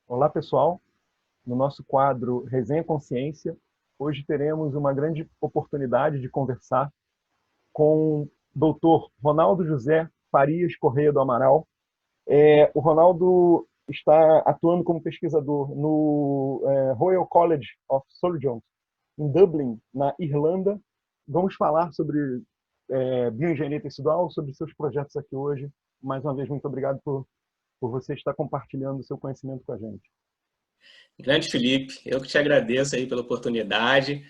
Olá, pessoal. No nosso quadro Resenha Consciência, hoje teremos uma grande oportunidade de conversar com o Dr. Ronaldo José Farias Correia do Amaral. O Ronaldo está atuando como pesquisador no Royal College of Surgeons, em Dublin, na Irlanda. Vamos falar sobre bioengenharia tecidual, sobre seus projetos aqui hoje. Mais uma vez, muito obrigado por você estar compartilhando o seu conhecimento com a gente. Grande Felipe, eu que te agradeço aí pela oportunidade,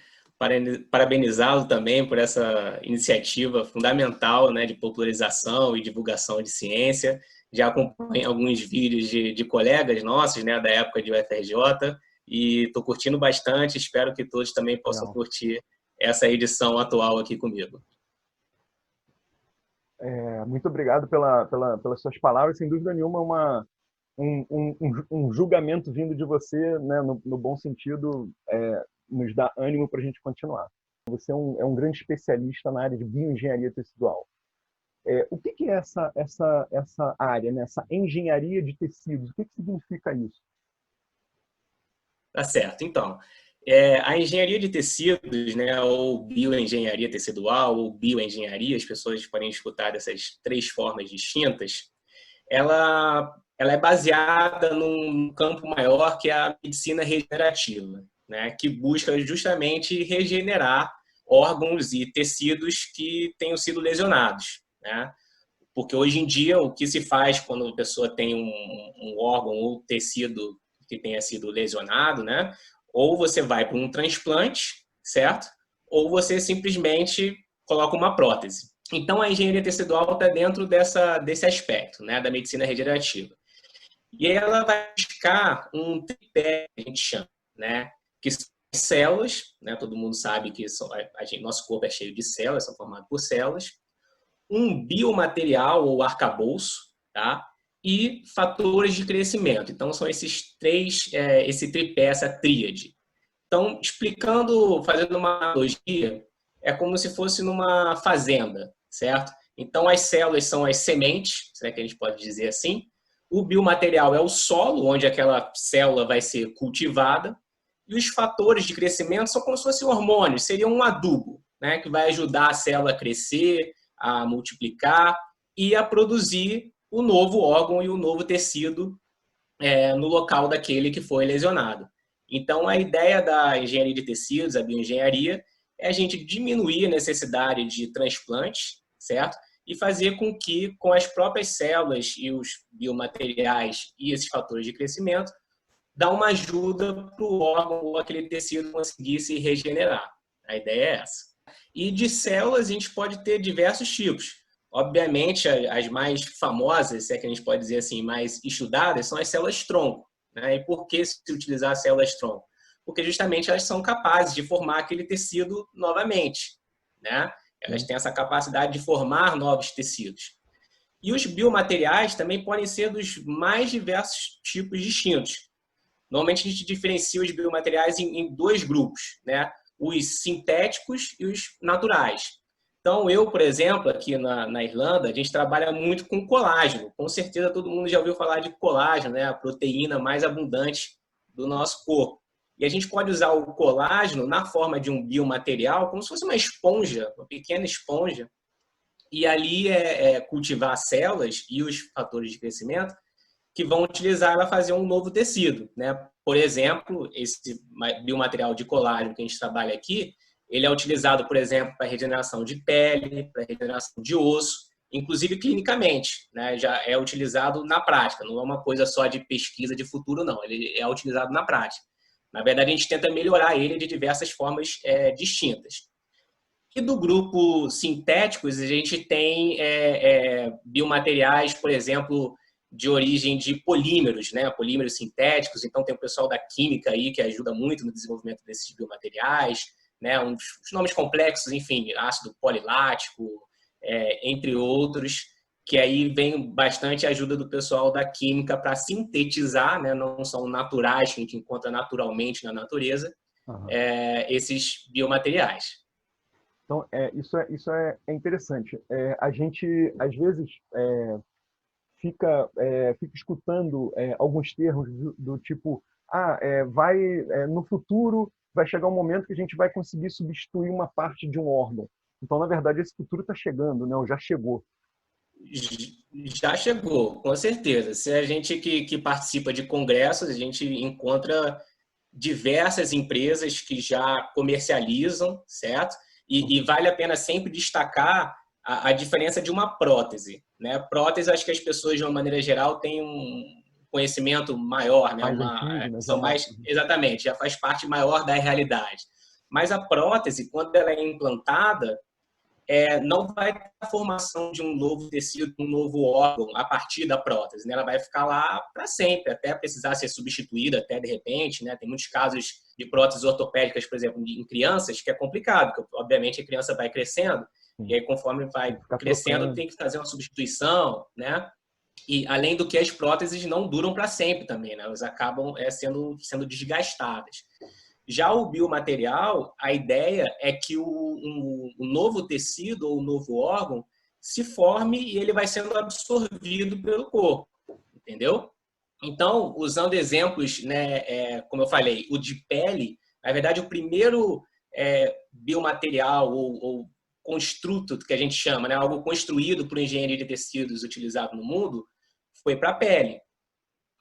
parabenizá-lo também por essa iniciativa fundamental, né, de popularização e divulgação de ciência. Já acompanho alguns vídeos de colegas nossos, né, da época de UFRJ, e estou curtindo bastante, espero que todos também possam Legal. curtir essa edição atual aqui comigo. Muito obrigado pelas suas palavras. Sem dúvida nenhuma, um julgamento vindo de você, né, no bom sentido, nos dá ânimo para a gente continuar. Você é um grande especialista na área de bioengenharia tecidual. O que é essa área, né, essa engenharia de tecidos? O que significa isso? Tá certo. Então, a engenharia de tecidos, né, ou bioengenharia tecidual, ou bioengenharia, as pessoas podem escutar dessas três formas distintas, ela é baseada num campo maior que é a medicina regenerativa, né, que busca justamente regenerar órgãos e tecidos que tenham sido lesionados, né? Porque hoje em dia o que se faz quando a pessoa tem um órgão ou tecido que tenha sido lesionado, né? Ou você vai para um transplante, certo? Ou você simplesmente coloca uma prótese. Então a engenharia tecidual está dentro desse aspecto, né, da medicina regenerativa. E aí ela vai buscar um tripé, a gente chama, né, que são células, né? Todo mundo sabe que nosso corpo é cheio de células, são formados por células, um biomaterial ou arcabouço, tá? E fatores de crescimento. Então, são esses três, esse tripé, essa tríade. Então, explicando, fazendo uma analogia, é como se fosse numa fazenda, certo? Então, as células são as sementes, será que a gente pode dizer assim? O biomaterial é o solo, onde aquela célula vai ser cultivada, e os fatores de crescimento são como se fossem hormônios, seriam um adubo, né, que vai ajudar a célula a crescer, a multiplicar e a produzir o novo órgão e o novo tecido no local daquele que foi lesionado. Então, a ideia da engenharia de tecidos, a bioengenharia, é a gente diminuir a necessidade de transplantes, certo? E fazer com que, com as próprias células e os biomateriais e esses fatores de crescimento, dá uma ajuda para o órgão ou aquele tecido conseguir se regenerar. A ideia é essa. E de células a gente pode ter diversos tipos. Obviamente, as mais famosas, se é que a gente pode dizer assim, mais estudadas, são as células-tronco. Né? E por que se utilizar as células-tronco? Porque justamente elas são capazes de formar aquele tecido novamente. Né? Elas Sim. têm essa capacidade de formar novos tecidos. E os biomateriais também podem ser dos mais diversos tipos distintos. Normalmente a gente diferencia os biomateriais em dois grupos, né? Os sintéticos e os naturais. Então, eu, por exemplo, aqui na Irlanda, a gente trabalha muito com colágeno. Com certeza todo mundo já ouviu falar de colágeno, né? A proteína mais abundante do nosso corpo. E a gente pode usar o colágeno na forma de um biomaterial, como se fosse uma esponja, uma pequena esponja, e ali cultivar células e os fatores de crescimento que vão utilizar ela fazer um novo tecido, né? Por exemplo, esse biomaterial de colágeno que a gente trabalha aqui, ele é utilizado, por exemplo, para regeneração de pele, para regeneração de osso, inclusive clinicamente, né? Já é utilizado na prática, não é uma coisa só de pesquisa de futuro, não. Ele é utilizado na prática. Na verdade, a gente tenta melhorar ele de diversas formas distintas. E do grupo sintéticos, a gente tem biomateriais, por exemplo, de origem de polímeros, né? Polímeros sintéticos. Então, tem o pessoal da química aí que ajuda muito no desenvolvimento desses biomateriais, né? Os nomes complexos, enfim, ácido polilático, entre outros, que aí vem bastante ajuda do pessoal da química para sintetizar, né? Não são naturais que a gente encontra naturalmente na natureza, Aham. esses biomateriais. Então, isso é interessante. A gente, às vezes, fica escutando alguns termos do tipo, no futuro vai chegar um momento que a gente vai conseguir substituir uma parte de um órgão. Então, na verdade, esse futuro está chegando, né? Ou já chegou. Já chegou, com certeza. Se a gente que participa de congressos, a gente encontra diversas empresas que já comercializam, certo? E vale a pena sempre destacar a diferença de uma prótese, né? Prótese, acho que as pessoas, de uma maneira geral, têm um conhecimento maior, né? Mais antigo, né? São mais, exatamente, já faz parte maior da realidade. Mas a prótese, quando ela é implantada, não vai ter a formação de um novo tecido, um novo órgão a partir da prótese, né? Ela vai ficar lá para sempre, até precisar ser substituída, até de repente, né? Tem muitos casos de próteses ortopédicas, por exemplo, em crianças, que é complicado, porque obviamente a criança vai crescendo, e aí conforme vai crescendo tem que fazer uma substituição, né? E além do que as próteses não duram para sempre também, né? Elas acabam sendo desgastadas. Já o biomaterial, a ideia é que o novo tecido ou o novo órgão se forme e ele vai sendo absorvido pelo corpo, entendeu? Então, usando exemplos, né, como eu falei, o de pele, na verdade, o primeiro biomaterial ou construto que a gente chama, né, algo construído por engenharia de tecidos utilizado no mundo, foi para a pele.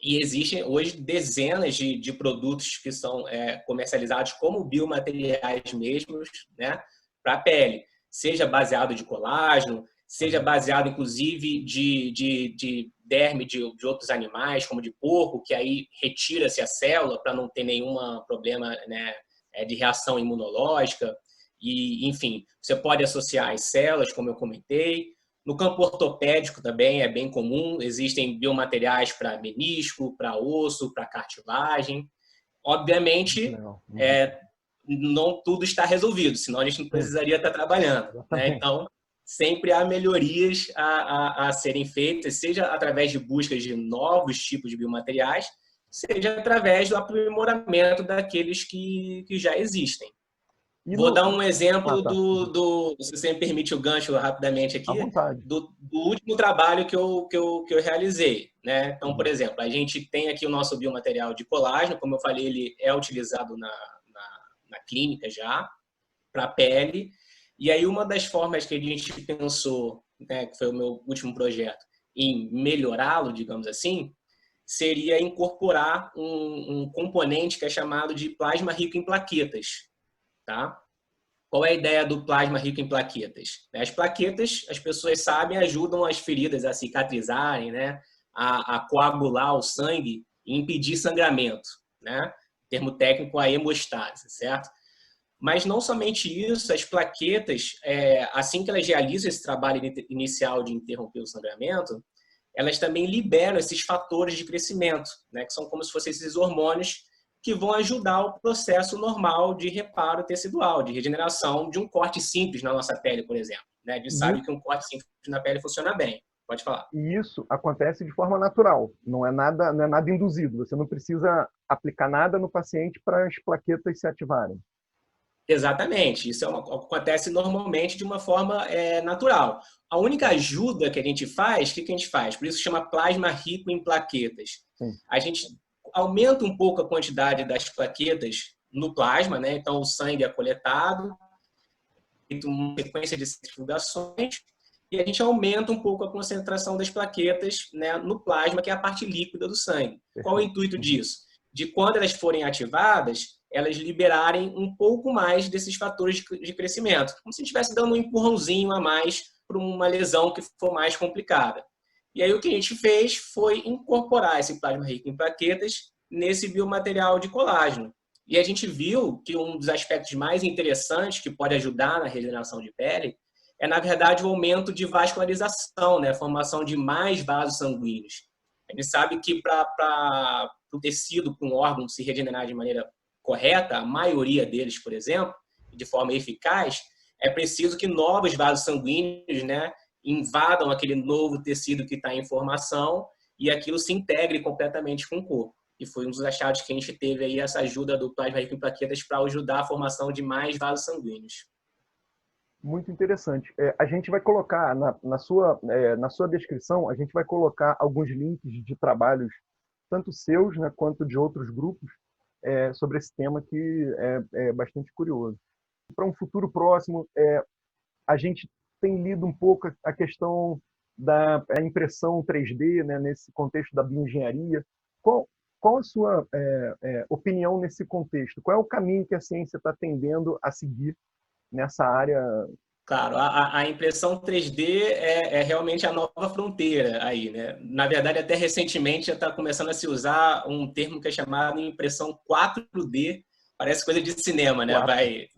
E existem hoje dezenas de produtos que são comercializados como biomateriais mesmos, né, para a pele. Seja baseado de colágeno, seja baseado, inclusive, de derme de outros animais, como de porco, que aí retira-se a célula para não ter nenhum problema, né, de reação imunológica. E, enfim, você pode associar as células, como eu comentei. No campo ortopédico também é bem comum, existem biomateriais para menisco, para osso, para cartilagem. Obviamente, não tudo está resolvido, senão a gente não precisaria estar trabalhando, né? Então, sempre há melhorias a serem feitas, seja através de buscas de novos tipos de biomateriais, seja através do aprimoramento daqueles que já existem. Vou dar um exemplo se você me permite o gancho rapidamente aqui, do último trabalho que eu realizei, né? Então, por exemplo, a gente tem aqui o nosso biomaterial de colágeno, como eu falei, ele é utilizado na clínica já, para a pele, e aí uma das formas que a gente pensou, né, que foi o meu último projeto, em melhorá-lo, digamos assim, seria incorporar um componente que é chamado de plasma rico em plaquetas. Tá? Qual é a ideia do plasma rico em plaquetas? As plaquetas, as pessoas sabem, ajudam as feridas a cicatrizarem, né? a coagular o sangue e impedir sangramento. Né? O termo técnico é a hemostase, certo? Mas não somente isso, as plaquetas, assim que elas realizam esse trabalho inicial de interromper o sangramento, elas também liberam esses fatores de crescimento, né? Que são como se fossem esses hormônios que vão ajudar o processo normal de reparo tecidual, de regeneração de um corte simples na nossa pele, por exemplo. Né? A gente sabe que um corte simples na pele funciona bem. Pode falar. E isso acontece de forma natural, não é nada induzido. Você não precisa aplicar nada no paciente para as plaquetas se ativarem. Exatamente. Isso acontece normalmente de uma forma natural. A única ajuda que a gente faz, o que a gente faz? Por isso chama plasma rico em plaquetas. Sim. A gente aumenta um pouco a quantidade das plaquetas no plasma, né? Então o sangue é coletado, feito uma sequência de centrifugações, e a gente aumenta um pouco a concentração das plaquetas, né, no plasma, que é a parte líquida do sangue. Qual é o intuito disso? De quando elas forem ativadas, elas liberarem um pouco mais desses fatores de crescimento, como se estivesse dando um empurrãozinho a mais para uma lesão que for mais complicada. E aí o que a gente fez foi incorporar esse plasma rico em plaquetas nesse biomaterial de colágeno. E a gente viu que um dos aspectos mais interessantes que pode ajudar na regeneração de pele é, na verdade, o aumento de vascularização, né? A formação de mais vasos sanguíneos. A gente sabe que para o tecido, para um órgão se regenerar de maneira correta, a maioria deles, por exemplo, de forma eficaz, é preciso que novos vasos sanguíneos, né, invadam aquele novo tecido que está em formação e aquilo se integre completamente com o corpo. E foi um dos achados que a gente teve aí, essa ajuda do plasma rico em plaquetas para ajudar a formação de mais vasos sanguíneos. Muito interessante. A gente vai colocar na sua descrição, a gente vai colocar alguns links de trabalhos, tanto seus, né, quanto de outros grupos, sobre esse tema que é bastante curioso. Para um futuro próximo, a gente tem lido um pouco a questão da impressão 3D, né, nesse contexto da bioengenharia. Qual a sua opinião nesse contexto? Qual é o caminho que a ciência está tendendo a seguir nessa área? Claro, a impressão 3D é realmente a nova fronteira aí, né? Na verdade, até recentemente já está começando a se usar um termo que é chamado impressão 4D. Parece coisa de cinema, né? Quatro. Vai...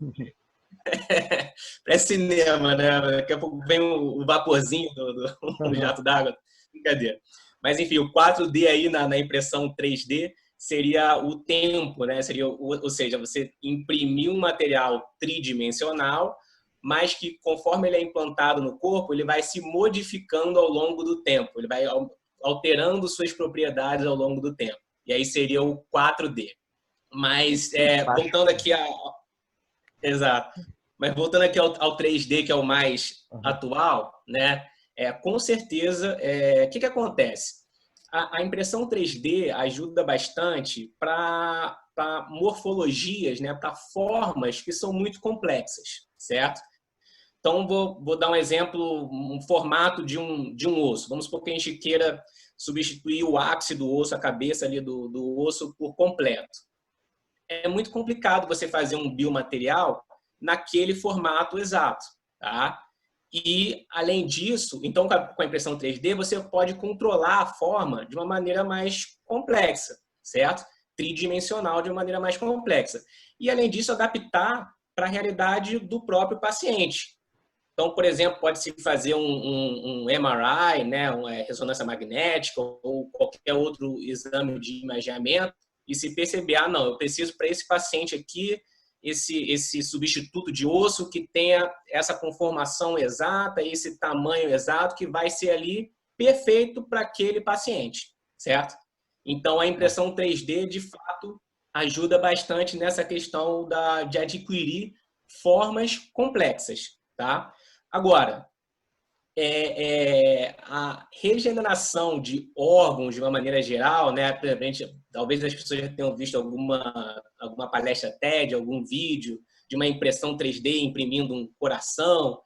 Parece cinema, né? Daqui a pouco vem o vaporzinho do Uhum. jato d'água. Brincadeira. Mas, enfim, o 4D aí na impressão 3D seria o tempo, né? Seria, ou seja, você imprimir um material tridimensional, mas que conforme ele é implantado no corpo, ele vai se modificando ao longo do tempo, ele vai alterando suas propriedades ao longo do tempo. E aí seria o 4D. Mas, voltando aqui a... Exato. Mas voltando aqui ao 3D, que é o mais Uhum. atual, né? Com certeza, o que acontece? A impressão 3D ajuda bastante para morfologias, né? Para formas que são muito complexas, certo? Então, vou dar um exemplo, um formato de um osso. Vamos supor que a gente queira substituir o ápice do osso, a cabeça ali do osso por completo. É muito complicado você fazer um biomaterial naquele formato exato, tá? E, além disso, então, com a impressão 3D, você pode controlar a forma de uma maneira mais complexa, certo? Tridimensional de uma maneira mais complexa. E, além disso, adaptar para a realidade do próprio paciente. Então, por exemplo, pode-se fazer um MRI, né, uma ressonância magnética ou qualquer outro exame de imageamento e se perceber, não, eu preciso para esse paciente aqui esse substituto de osso que tenha essa conformação exata, esse tamanho exato que vai ser ali perfeito para aquele paciente, certo? Então, a impressão 3D, de fato, ajuda bastante nessa questão de adquirir formas complexas, tá? Agora, a regeneração de órgãos de uma maneira geral, né? Talvez as pessoas já tenham visto alguma palestra TED, algum vídeo de uma impressão 3D imprimindo um coração.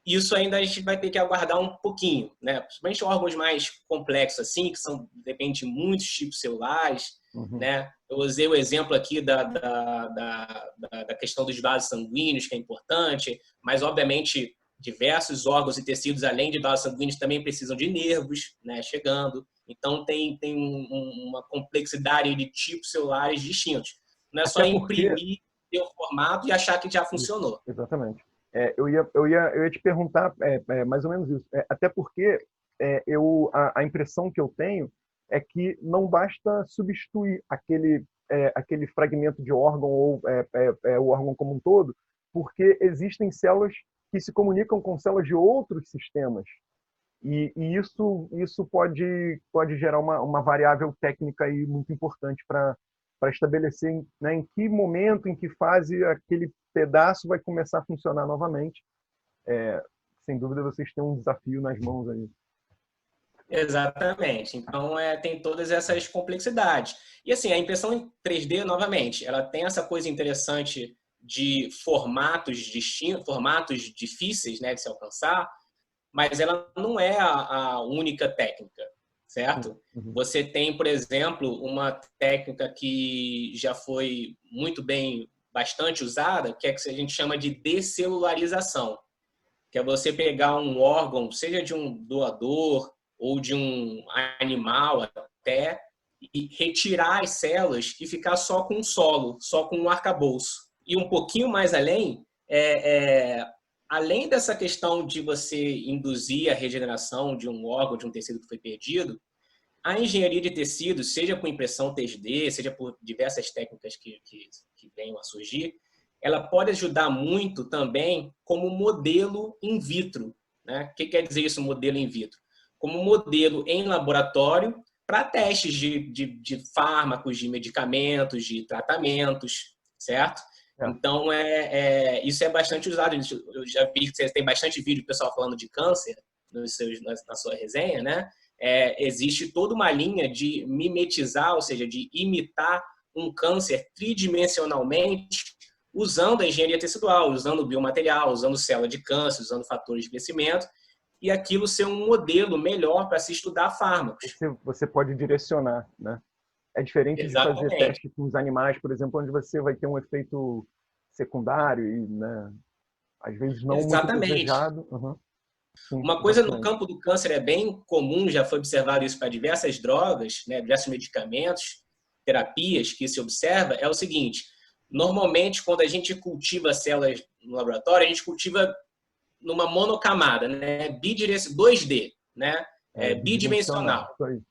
Isso ainda a gente vai ter que aguardar um pouquinho, né? Principalmente órgãos mais complexos assim, que depende de muitos tipos celulares, Uhum. né? Eu usei o exemplo aqui da questão dos vasos sanguíneos, que é importante, mas obviamente diversos órgãos e tecidos, além de vasos sanguíneos, também precisam de nervos, né? Chegando. Então tem uma complexidade de tipos celulares distintos. Não é só Até porque, imprimir o formato e achar que já isso, funcionou. exatamente. Eu ia te perguntar mais ou menos isso. Até porque a impressão que eu tenho é que não basta substituir aquele fragmento de órgão ou o órgão como um todo, porque existem células que se comunicam com células de outros sistemas. E isso pode gerar uma variável técnica aí muito importante para estabelecer, né, em que momento, em que fase aquele pedaço vai começar a funcionar novamente. Sem dúvida, vocês têm um desafio nas mãos aí. Exatamente. Então, tem todas essas complexidades. E assim, a impressão em 3D, novamente, ela tem essa coisa interessante de formatos distintos, formatos difíceis, né, de se alcançar, mas ela não é a única técnica, certo? Uhum. Você tem, por exemplo, uma técnica que já foi muito bem, bastante usada, que é que a gente chama de descelularização, que é você pegar um órgão, seja de um doador ou de um animal até, e retirar as células e ficar só com o solo, só com o arcabouço. E um pouquinho mais além, além dessa questão de você induzir a regeneração de um órgão, de um tecido que foi perdido, a engenharia de tecidos, seja por impressão 3D, seja por diversas técnicas que venham a surgir, ela pode ajudar muito também como modelo in vitro, né? O que quer dizer isso, modelo in vitro? Como modelo em laboratório para testes de fármacos, de medicamentos, de tratamentos, certo? É. Então, isso é bastante usado. Eu já vi que você tem bastante vídeo do pessoal falando de câncer na sua resenha, né? Existe toda uma linha de mimetizar, ou seja, de imitar um câncer tridimensionalmente usando a engenharia tecidual, usando o biomaterial, usando célula de câncer, usando fatores de crescimento, e aquilo ser um modelo melhor para se estudar fármacos. Você pode direcionar, né? É diferente de fazer Exatamente. teste com os animais, por exemplo, onde você vai ter um efeito secundário e, né, às vezes não muito Exatamente. desejado. Uhum. Sim, Uma coisa no exatamente. campo do câncer é bem comum, já foi observado isso para diversas drogas, né, diversos medicamentos, terapias que se observa, é o seguinte: normalmente, quando a gente cultiva células no laboratório, a gente cultiva numa monocamada, né, 2D, né, Bidimensional. bidimensional. Isso aí.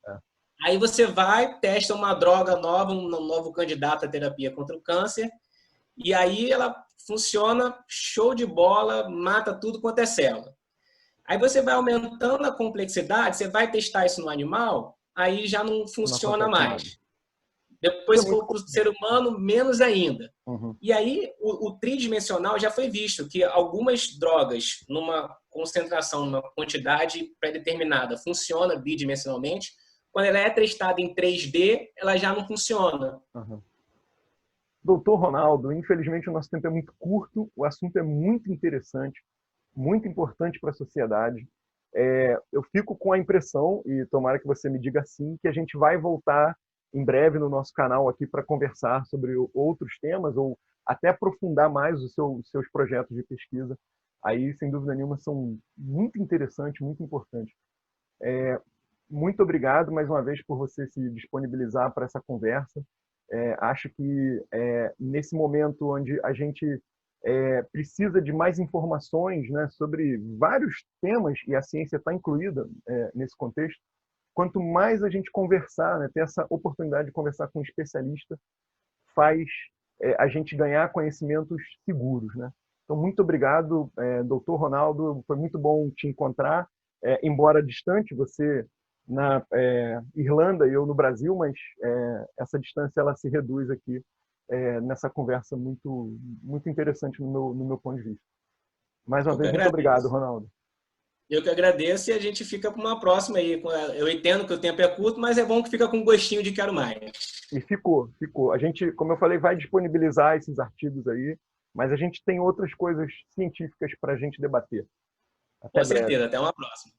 Aí você vai, testa uma droga nova, um novo candidato à terapia contra o câncer, e aí ela funciona show de bola, mata tudo quanto é célula. Aí você vai aumentando a complexidade, você vai testar isso no animal, aí já não Não funciona acontece mais. mais. Isso Depois, é se muito for para o comum. ser humano, menos ainda. Uhum. E aí, o tridimensional já foi visto que algumas drogas, numa concentração, numa quantidade pré-determinada, funciona bidimensionalmente. Quando ela é testada em 3D, ela já não funciona. Uhum. Doutor Ronaldo, infelizmente o nosso tempo é muito curto, o assunto é muito interessante, muito importante para a sociedade. Eu fico com a impressão, e tomara que você me diga sim, que a gente vai voltar em breve no nosso canal aqui para conversar sobre outros temas ou até aprofundar mais os seus projetos de pesquisa. Aí, sem dúvida nenhuma, são muito interessantes, muito importantes. Muito obrigado mais uma vez por você se disponibilizar para essa conversa. Acho que nesse momento onde a gente precisa de mais informações, né, sobre vários temas, e a ciência está incluída nesse contexto, quanto mais a gente conversar, né, ter essa oportunidade de conversar com um especialista, faz a gente ganhar conhecimentos seguros. Né? Então, muito obrigado, doutor Ronaldo, foi muito bom te encontrar, embora distante, você na Irlanda e eu no Brasil, mas essa distância ela se reduz aqui nessa conversa muito, muito interessante no meu ponto de vista. Mais uma Eu que vez, muito obrigado, agradeço. Ronaldo. Eu que agradeço e a gente fica para uma próxima aí. Eu entendo que o tempo é curto, mas é bom que fica com gostinho de quero mais. E ficou. A gente, como eu falei, vai disponibilizar esses artigos aí, mas a gente tem outras coisas científicas para a gente debater. Até Com breve. certeza. Até uma próxima.